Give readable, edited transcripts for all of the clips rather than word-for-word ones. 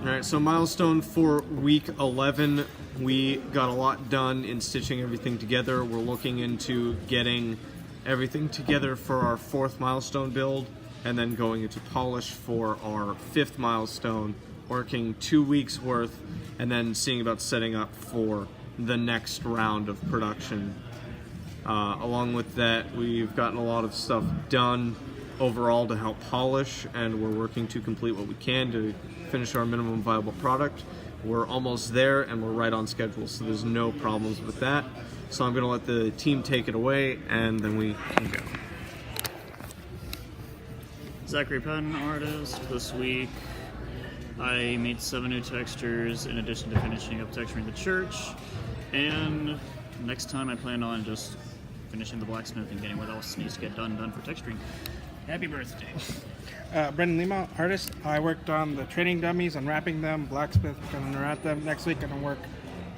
Alright, so milestone for week 11, we got a lot done in stitching everything together. We're looking into getting everything together for our 4th milestone build, and then going into polish for our 5th milestone, working 2 weeks worth, and then seeing about setting up for the next round of production. Along with that, we've gotten a lot of stuff done overall to help polish, and we're working to complete what we can to finish our minimum viable product. We're almost there, and we're right on schedule, so there's no problems with that. So I'm going to let the team take it away, and then we can go. Zachary Patton, artist. This week I made 7 new textures in addition to finishing up texturing the church, and next time I plan on just finishing the blacksmith and getting what else needs to get done for texturing. Happy birthday. Brendan Lima, artist. I worked on the training dummies, unwrapping them, blacksmith, going to unwrap them. Next week I'm going to work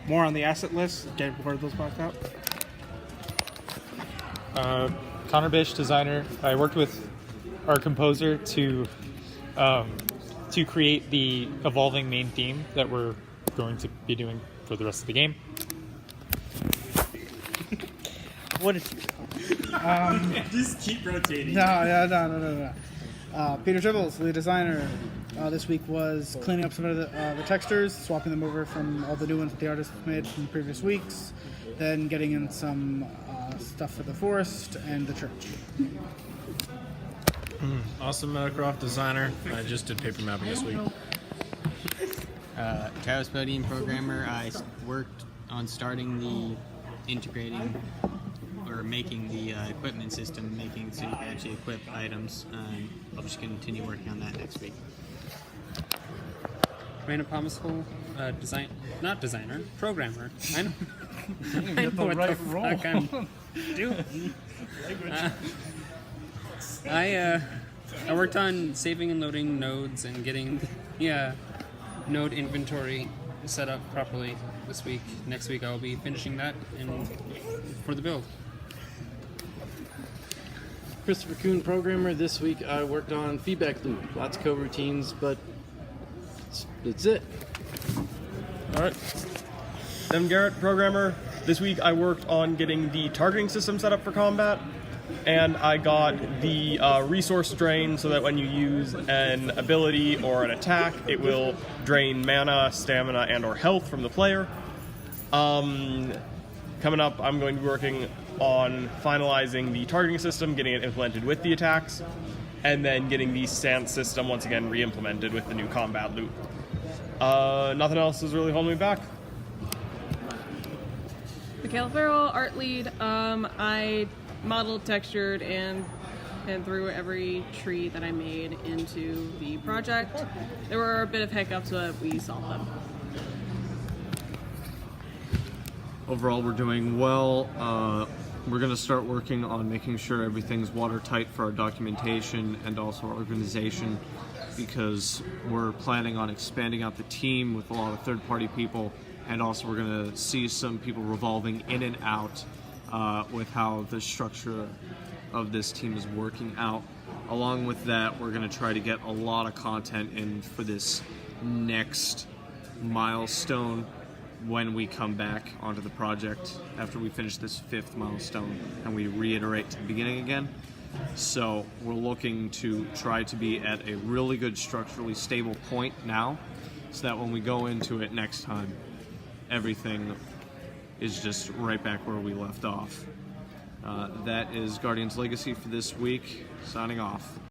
more on the asset list, get more of those blocked out. Connor Bish, designer. I worked with our composer to create the evolving main theme that we're going to be doing for the rest of the game. What is Just keep rotating. No. Peter Tribbles, the designer. This week was cleaning up some of the textures, swapping them over from all the new ones that the artist made from previous weeks, then getting in some stuff for the forest and the church. Awesome Meadowcroft designer. I just did paper mapping this week. Travis Podium programmer. I worked on starting the integrating or making the equipment system, making it so you can actually equip items. I'll just continue working on that next week. Raina Pomisful, programmer. I know, I know the what right the role. fuck I'm doing. I worked on saving and loading nodes and getting node inventory set up properly this week. Next week I'll be finishing that for the build. Christopher Kuhn, programmer. This week I worked on feedback loop, lots of coroutines, but that's it. Alright. Devin Garrett, programmer. This week I worked on getting the targeting system set up for combat, and I got the resource drain so that when you use an ability or an attack, it will drain mana, stamina, and or health from the player. Coming up, I'm going to be working on finalizing the targeting system, getting it implemented with the attacks, and then getting the stance system once again re-implemented with the new combat loop. Nothing else is really holding me back. Michaela Farrell, art lead. I modeled, textured, and threw every tree that I made into the project. There were a bit of hiccups, but we solved them. Overall, we're doing well. We're going to start working on making sure everything's watertight for our documentation and also our organization, because we're planning on expanding out the team with a lot of third-party people, and also we're going to see some people revolving in and out with how the structure of this team is working out. Along with that, we're going to try to get a lot of content in for this next milestone when we come back onto the project after we finish this 5th milestone and we reiterate to the beginning again. So we're looking to try to be at a really good structurally stable point now, so that when we go into it next time, everything is just right back where we left off. That is Guardian's Legacy for this week. Signing off.